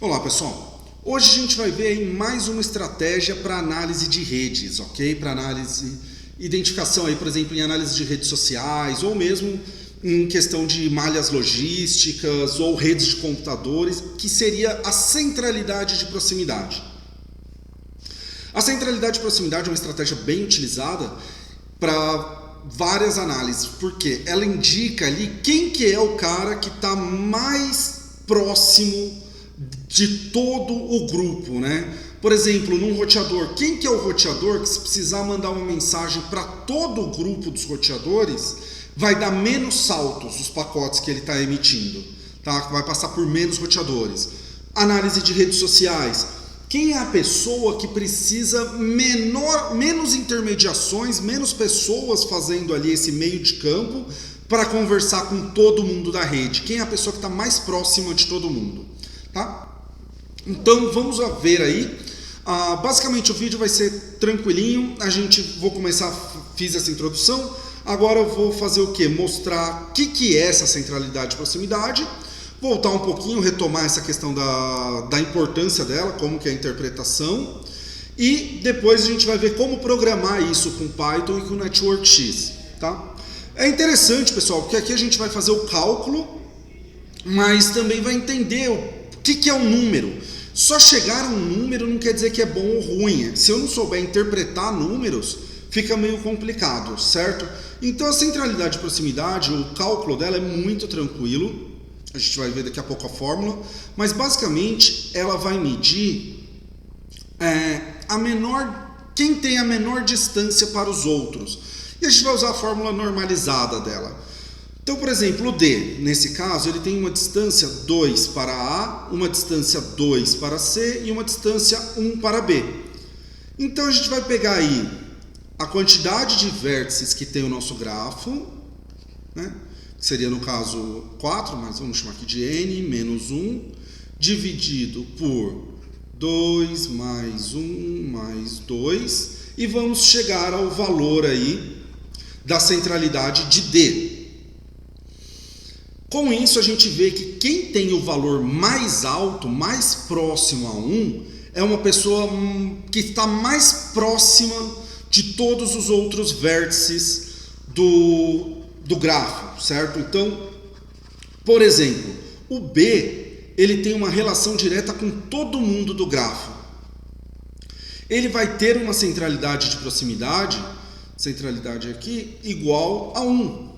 Olá pessoal, hoje a gente vai ver aí mais uma estratégia para análise de redes, ok? Para análise, identificação aí, por exemplo, em análise de redes sociais ou mesmo em questão de malhas logísticas ou redes de computadores, que seria a centralidade de proximidade. A centralidade de proximidade é uma estratégia bem utilizada para várias análises, porque ela indica ali quem que é o cara que está mais próximo de todo o grupo, né? Por exemplo, num roteador, quem que é o roteador que, se precisar mandar uma mensagem para todo o grupo dos roteadores, vai dar menos saltos os pacotes que ele está emitindo, tá? Vai passar por menos roteadores. Análise de redes sociais, quem é a pessoa que precisa menos intermediações, menos pessoas fazendo ali esse meio de campo para conversar com todo mundo da rede? Quem é a pessoa que está mais próxima de todo mundo? Tá? Então vamos ver aí. Basicamente o vídeo vai ser tranquilinho. Vou começar, fiz essa introdução. Agora eu vou fazer o que? Mostrar o que é essa centralidade de proximidade. Voltar um pouquinho, retomar essa questão da importância dela, como que é a interpretação. E depois a gente vai ver como programar isso com Python e com NetworkX. Tá? É interessante, pessoal, porque aqui a gente vai fazer o cálculo, mas também vai entender o que é um número. Só chegar a um número não quer dizer que é bom ou ruim. Se eu não souber interpretar números, fica meio complicado, certo? Então a centralidade de proximidade, o cálculo dela é muito tranquilo. A gente vai ver daqui a pouco a fórmula. Mas basicamente ela vai medir quem tem a menor distância para os outros. E a gente vai usar a fórmula normalizada dela. Então, por exemplo, o D, nesse caso, ele tem uma distância 2 para A, uma distância 2 para C e uma distância 1 para B. Então, a gente vai pegar aí a quantidade de vértices que tem o nosso grafo, né? Que seria, no caso, 4, mas vamos chamar aqui de N menos 1, dividido por 2 mais 1 mais 2, e vamos chegar ao valor aí da centralidade de D. Com isso, a gente vê que quem tem o valor mais alto, mais próximo a 1, é uma pessoa que está mais próxima de todos os outros vértices do grafo, certo? Então, por exemplo, o B, ele tem uma relação direta com todo mundo do grafo. Ele vai ter uma centralidade de proximidade, centralidade aqui, igual a 1.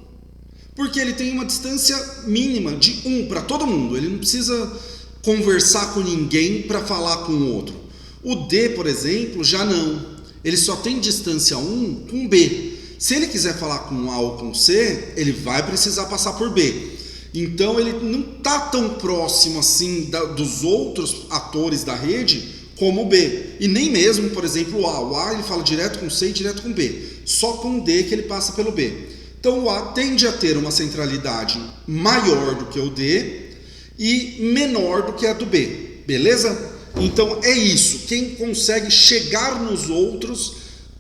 Porque ele tem uma distância mínima de 1 para todo mundo. Ele não precisa conversar com ninguém para falar com o outro. O D, por exemplo, já não. Ele só tem distância 1 com B. Se ele quiser falar com A ou com C, ele vai precisar passar por B. Então ele não está tão próximo assim dos outros atores da rede como o B. E nem mesmo, por exemplo, o A. O A ele fala direto com C e direto com B. Só com o D que ele passa pelo B. Então o A tende a ter uma centralidade maior do que o D e menor do que a do B, beleza? Então é isso, quem consegue chegar nos outros,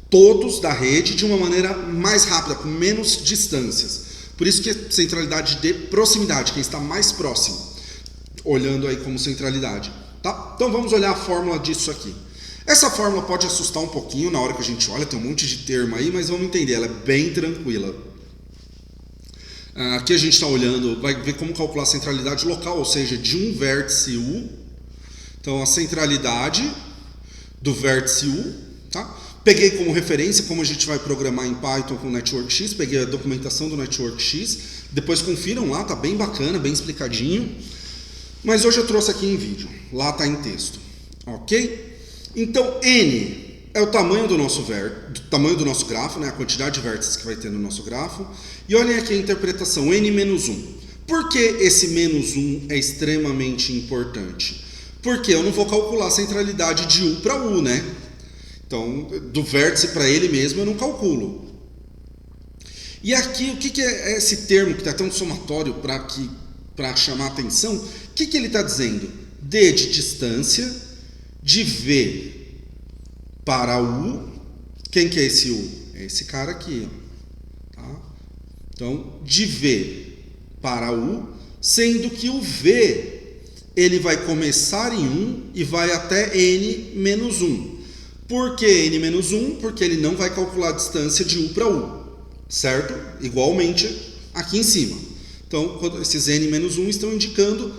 todos da rede, de uma maneira mais rápida, com menos distâncias. Por isso que é centralidade de proximidade, quem está mais próximo, olhando aí como centralidade, tá? Então vamos olhar a fórmula disso aqui. Essa fórmula pode assustar um pouquinho na hora que a gente olha, tem um monte de termo aí, mas vamos entender, ela é bem tranquila. Aqui a gente está olhando, vai ver como calcular a centralidade local, ou seja, de um vértice U. Então, a centralidade do vértice U, tá? Peguei como referência, como a gente vai programar em Python com NetworkX, peguei a documentação do NetworkX, depois confiram lá, tá bem bacana, bem explicadinho. Mas hoje eu trouxe aqui em vídeo, lá está em texto, ok? Então, N é o tamanho do nosso grafo, né? A quantidade de vértices que vai ter no nosso grafo. E olhem aqui a interpretação, N menos 1. Por que esse menos 1 é extremamente importante? Porque eu não vou calcular a centralidade de U para U, né? Então, do vértice para ele mesmo eu não calculo. E aqui, o que é esse termo que está tão somatório para chamar a atenção? O que ele está dizendo? D de distância, de V para U. Quem que é esse U? É esse cara aqui, ó. Tá? Então, de V para U, sendo que o V ele vai começar em 1 e vai até n menos 1. Por que n menos 1? Porque ele não vai calcular a distância de U para U, certo? Igualmente aqui em cima. Então, esses n menos 1 estão indicando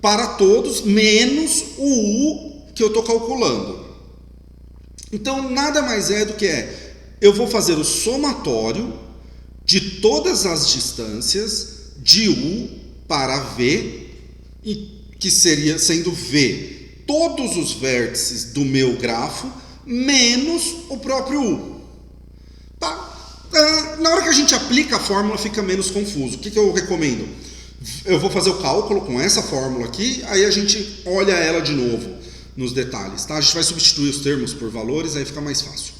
para todos, menos o U que eu estou calculando. Então, nada mais é do que eu vou fazer o somatório de todas as distâncias de U para V, que seria sendo V todos os vértices do meu grafo, menos o próprio U. Na hora que a gente aplica a fórmula fica menos confuso. O que eu recomendo? Eu vou fazer o cálculo com essa fórmula aqui, aí a gente olha ela de novo nos detalhes, tá? A gente vai substituir os termos por valores, aí fica mais fácil.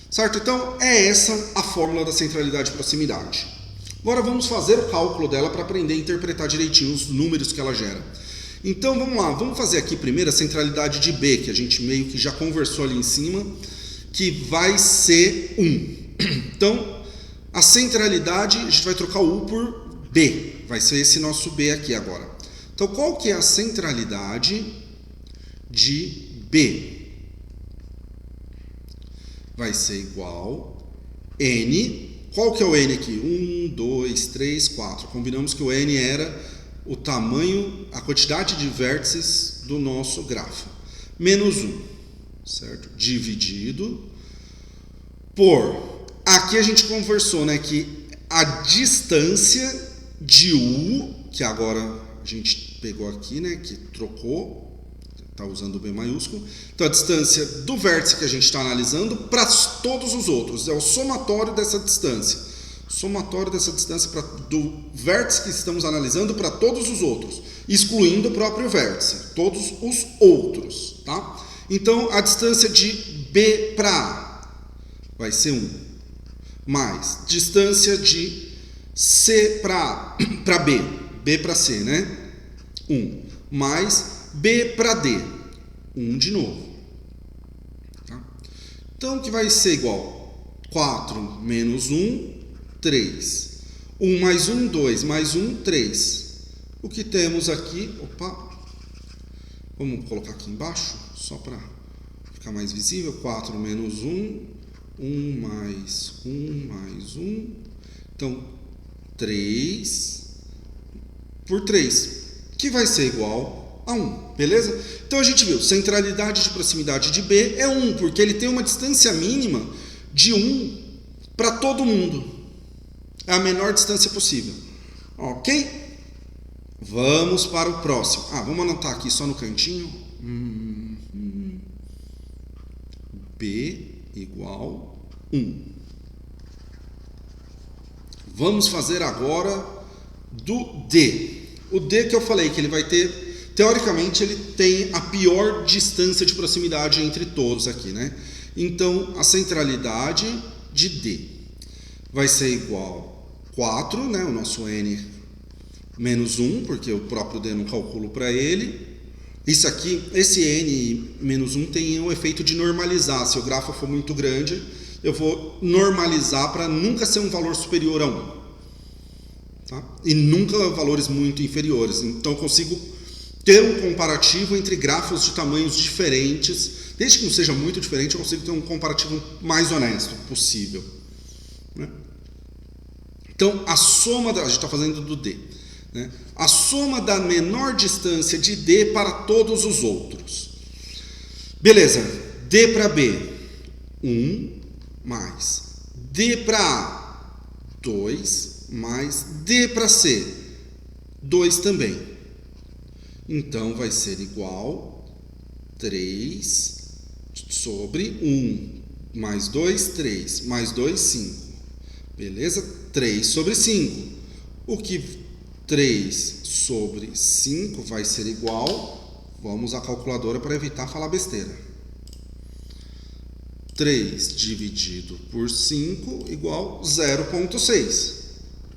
Certo? Então, é essa a fórmula da centralidade de proximidade. Agora vamos fazer o cálculo dela para aprender a interpretar direitinho os números que ela gera. Então, vamos lá. Vamos fazer aqui primeiro a centralidade de B, que a gente meio que já conversou ali em cima, que vai ser 1. Então, a centralidade, a gente vai trocar o U por B. Vai ser esse nosso B aqui agora. Então, qual que é a centralidade de B? Vai ser igual N. Qual que é o N aqui? 1, 2, 3, 4. Combinamos que o N era o tamanho, a quantidade de vértices do nosso grafo. Menos 1, certo? Dividido por... Aqui a gente conversou, né, que a distância de U, que agora a gente pegou aqui, né, que trocou, está usando o B maiúsculo. Então, a distância do vértice que a gente está analisando para todos os outros. É o somatório dessa distância. Somatório dessa distância do vértice que estamos analisando para todos os outros, excluindo o próprio vértice. Todos os outros, tá? Então, a distância de B para A vai ser 1. Mais distância de C para B, B para C, né? 1. Mais B para D, 1 de novo. Tá? Então, o que vai ser igual? 4 menos 1, 3. 1 mais 1, 2. Mais 1, 3. O que temos aqui... Opa! Vamos colocar aqui embaixo, só para ficar mais visível. 4 menos 1... 1 mais 1 mais 1, então 3 por 3, que vai ser igual a 1, beleza? Então a gente viu, centralidade de proximidade de B é 1, porque ele tem uma distância mínima de 1 para todo mundo. É a menor distância possível. Ok? Vamos para o próximo. Vamos anotar aqui só no cantinho. B igual 1. Vamos fazer agora do D. O D que eu falei que ele vai ter, teoricamente ele tem a pior distância de proximidade entre todos aqui, né? Então, a centralidade de D vai ser igual a 4, né? O nosso N menos 1, porque o próprio D não calculo para ele. Isso aqui, esse N menos 1 tem o efeito de normalizar. Se o grafo for muito grande, eu vou normalizar para nunca ser um valor superior a 1. Tá? E nunca valores muito inferiores. Então eu consigo ter um comparativo entre grafos de tamanhos diferentes. Desde que não seja muito diferente, eu consigo ter um comparativo mais honesto possível. Né? Então a soma, a gente está fazendo do D. Né? A soma da menor distância de D para todos os outros. Beleza, D para B, 1 mais D para A, 2 mais D para C, 2 também. Então vai ser igual 3 sobre 1 mais 2, 3 mais 2, 5. Beleza? 3 sobre 5. O que 3 sobre 5 vai ser igual, vamos à calculadora para evitar falar besteira. 3 dividido por 5 igual 0,6.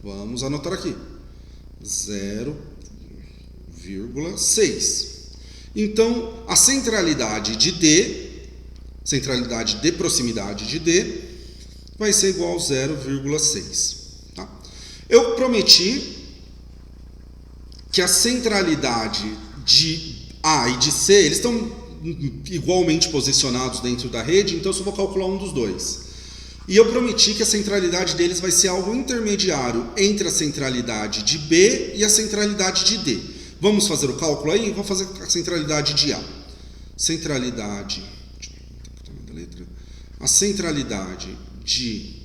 Vamos anotar aqui. 0,6. Então, a centralidade de D, centralidade de proximidade de D, vai ser igual a 0,6. Tá? Eu prometi que a centralidade de A e de C, eles estão igualmente posicionados dentro da rede, então eu só vou calcular um dos dois. E eu prometi que a centralidade deles vai ser algo intermediário entre a centralidade de B e a centralidade de D. Vamos fazer o cálculo aí? Vou fazer a centralidade de A. Centralidade. A centralidade de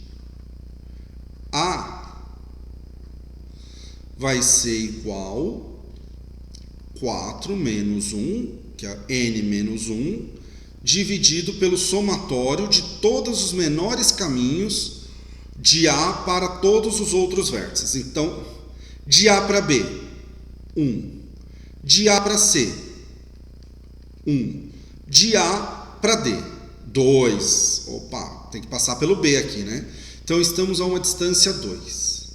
A vai ser igual 4 menos 1, que é N menos 1, dividido pelo somatório de todos os menores caminhos de A para todos os outros vértices. Então, de A para B, 1. De A para C, 1. De A para D, 2. Opa, tem que passar pelo B aqui, né? Então, estamos a uma distância 2.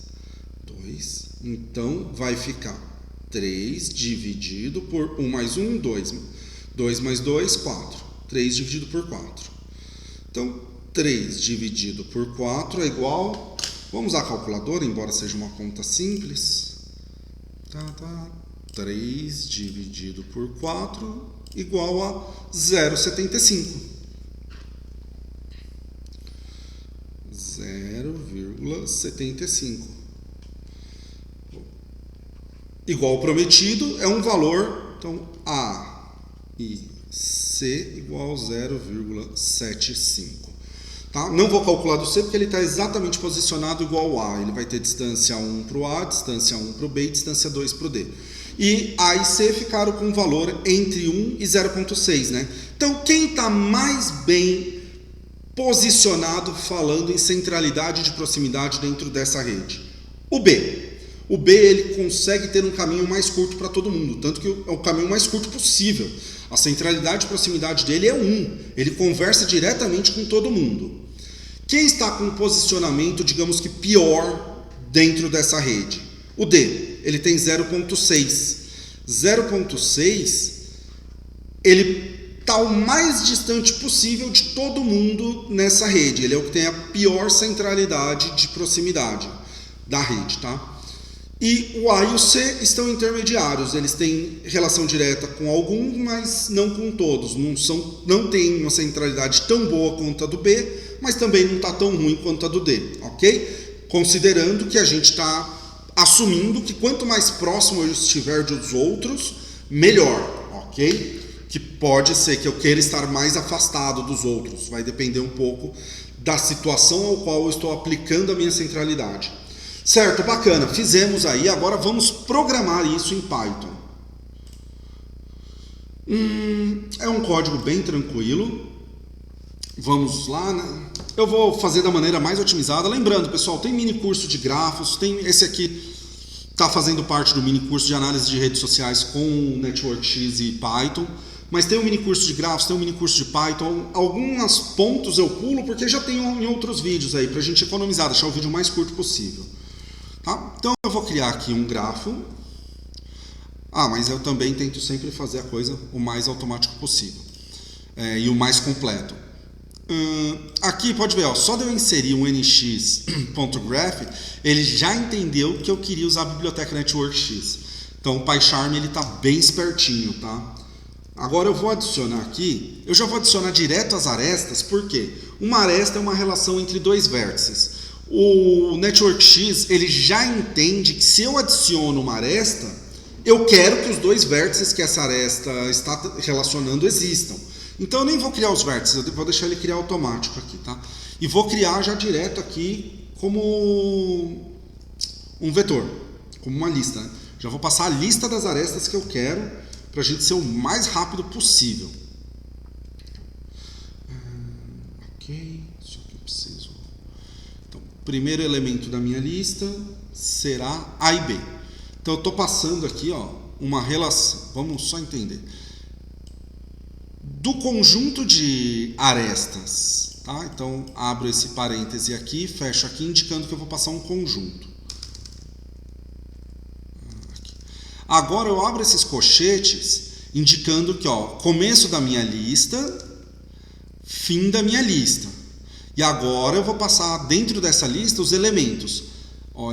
2. Então, vai ficar 3 dividido por 1 mais 1, 2. 2 mais 2, 4. 3 dividido por 4. Então, 3 dividido por 4 é igual... Vamos usar a calculadora, embora seja uma conta simples. 3 dividido por 4 igual a 0,75. 0,75. Igual ao prometido, é um valor, então A e C igual a 0,75. Tá? Não vou calcular do C porque ele está exatamente posicionado igual ao A. Ele vai ter distância 1 para o A, distância 1 para o B e distância 2 para o D. E A e C ficaram com um valor entre 1 e 0,6. Né? Então, quem está mais bem posicionado falando em centralidade de proximidade dentro dessa rede? O B. O B ele consegue ter um caminho mais curto para todo mundo, tanto que é o caminho mais curto possível. A centralidade de proximidade dele é 1. Ele conversa diretamente com todo mundo. Quem está com um posicionamento, digamos que pior dentro dessa rede? O D. Ele tem 0,6. 0,6, ele está o mais distante possível de todo mundo nessa rede. Ele é o que tem a pior centralidade de proximidade da rede, tá? E o A e o C estão intermediários, eles têm relação direta com alguns, mas não com todos. Não tem uma centralidade tão boa quanto a do B, mas também não está tão ruim quanto a do D, ok? Considerando que a gente está assumindo que quanto mais próximo eu estiver dos outros, melhor, ok? Que pode ser que eu queira estar mais afastado dos outros, vai depender um pouco da situação ao qual eu estou aplicando a minha centralidade. Certo, bacana, fizemos aí, agora vamos programar isso em Python. É um código bem tranquilo. Vamos lá, né? Eu vou fazer da maneira mais otimizada. Lembrando, pessoal, tem mini curso de grafos, tem esse aqui está fazendo parte do mini curso de análise de redes sociais com NetworkX e Python. Mas tem um mini curso de grafos, tem um mini curso de Python. Alguns pontos eu pulo porque já tenho em outros vídeos aí, para a gente economizar, deixar o vídeo o mais curto possível. Tá? Então eu vou criar aqui um grafo. Mas eu também tento sempre fazer a coisa o mais automático possível. E o mais completo. Aqui pode ver, só de eu inserir um nx.graph, ele já entendeu que eu queria usar a biblioteca NetworkX. Então o PyCharm está bem espertinho, tá? Agora eu vou adicionar aqui, eu já vou adicionar direto as arestas, porque uma aresta é uma relação entre dois vértices. O NetworkX ele já entende que se eu adiciono uma aresta, eu quero que os dois vértices que essa aresta está relacionando existam. Então eu nem vou criar os vértices, eu vou deixar ele criar automático aqui, tá? E vou criar já direto aqui como um vetor, como uma lista, né? Já vou passar a lista das arestas que eu quero para a gente ser o mais rápido possível. Ok, isso aqui eu preciso. Então, o primeiro elemento da minha lista será A e B. Então eu estou passando aqui uma relação, vamos só entender. Do conjunto de arestas, tá? Então abro esse parêntese aqui, fecho aqui, indicando que eu vou passar um conjunto. Aqui. Agora eu abro esses colchetes, indicando que começo da minha lista, fim da minha lista. E agora eu vou passar dentro dessa lista os elementos.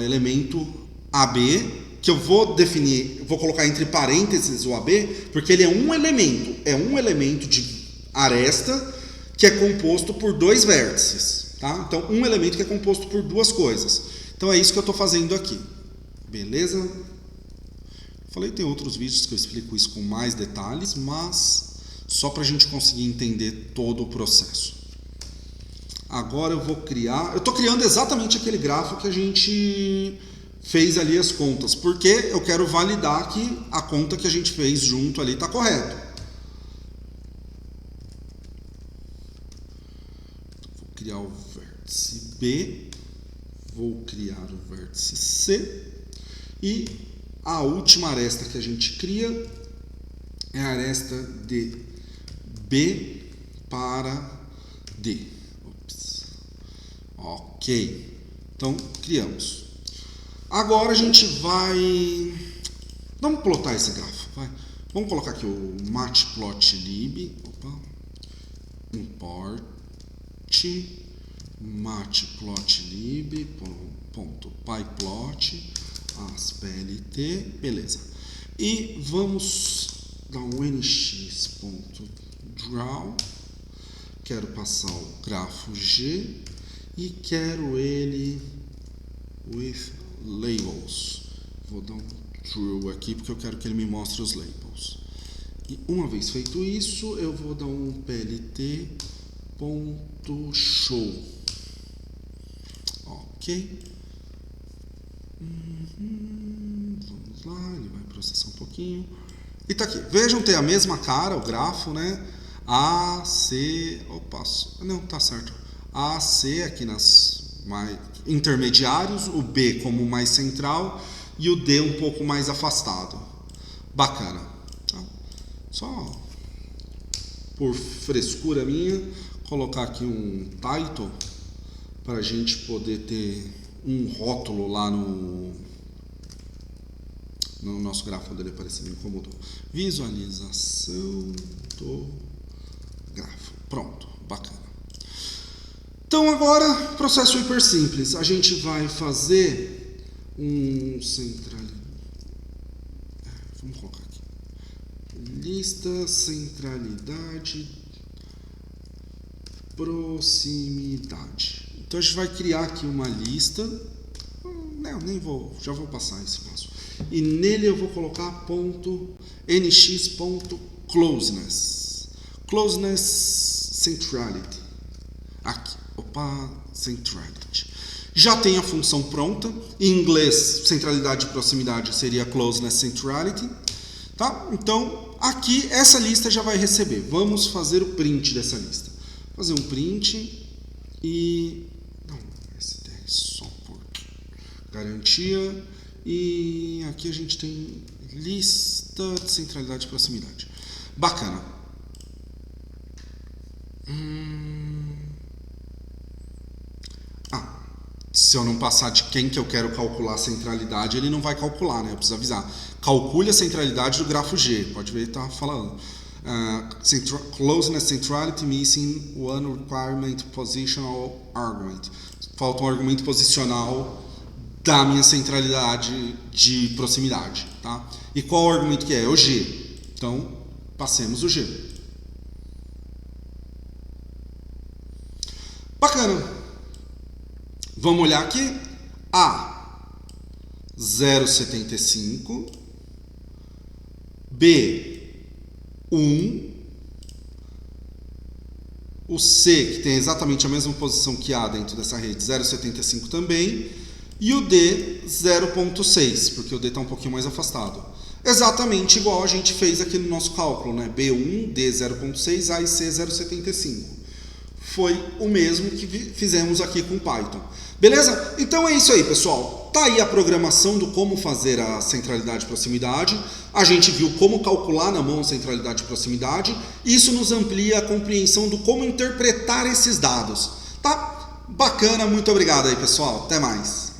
Elemento AB que eu vou definir, vou colocar entre parênteses o AB, porque ele é um elemento de aresta que é composto por dois vértices, tá? Então, um elemento que é composto por duas coisas. Então, é isso que eu estou fazendo aqui. Beleza? Falei, tem outros vídeos que eu explico isso com mais detalhes, mas só para a gente conseguir entender todo o processo. Agora eu vou criar... Eu estou criando exatamente aquele grafo que a gente fez ali as contas, porque eu quero validar que a conta que a gente fez junto ali está correta. Vou criar o vértice B, vou criar o vértice C e a última aresta que a gente cria é a aresta de B para D. Ops. Ok. Então, criamos. Agora a gente vai... Vamos plotar esse grafo. Vai. Vamos colocar aqui o matplotlib. Opa. Import matplotlib.pyplot ASPLT, beleza. E vamos dar um nx.draw. Quero passar o grafo G e quero ele with labels. Vou dar um true aqui porque eu quero que ele me mostre os labels. E uma vez feito isso, eu vou dar um plt.show. Ok. Vamos lá, ele vai processar um pouquinho. E tá aqui. Vejam, tem a mesma cara, o grafo, né? A, C... Opa, não, tá certo. A, C aqui nas mais intermediários, o B como mais central e o D um pouco mais afastado. Bacana. Tá? Só por frescura minha, colocar aqui um title para a gente poder ter um rótulo lá no nosso grafo dele aparecer, me incomodou. Visualização do grafo. Pronto, bacana. Então agora, processo hiper simples. A gente vai fazer um centralidade. Vamos colocar aqui. Lista, centralidade, proximidade. Então a gente vai criar aqui uma lista. Não, nem vou, já vou passar esse passo. E nele eu vou colocar ponto nx.closeness. Closeness centrality. Aqui, opa, centrality. Já tem a função pronta. Em inglês, centralidade e proximidade seria closeness centrality. Tá? Então, aqui essa lista já vai receber. Vamos fazer o print dessa lista. Fazer um print e... Não, esse é só por garantia. E aqui a gente tem lista de centralidade e proximidade. Bacana. Se eu não passar de quem que eu quero calcular a centralidade, ele não vai calcular, né? Eu preciso avisar. Calcule a centralidade do grafo G. Pode ver, ele está falando. Closeness centrality missing one requirement positional argument. Falta um argumento posicional da minha centralidade de proximidade, tá? E qual o argumento que é? É o G. Então, passemos o G. Bacana. Vamos olhar aqui. A, 0,75. B, 1. O C, que tem exatamente a mesma posição que A dentro dessa rede, 0,75 também. E o D, 0,6, porque o D está um pouquinho mais afastado. Exatamente igual a gente fez aqui no nosso cálculo, né? B1, D 0,6, A e C 0,75. Foi o mesmo que fizemos aqui com Python. Beleza? Então é isso aí, pessoal. Tá aí a programação do como fazer a centralidade e proximidade. A gente viu como calcular na mão a centralidade e proximidade. Isso nos amplia a compreensão do como interpretar esses dados. Tá? Bacana, muito obrigado aí, pessoal. Até mais.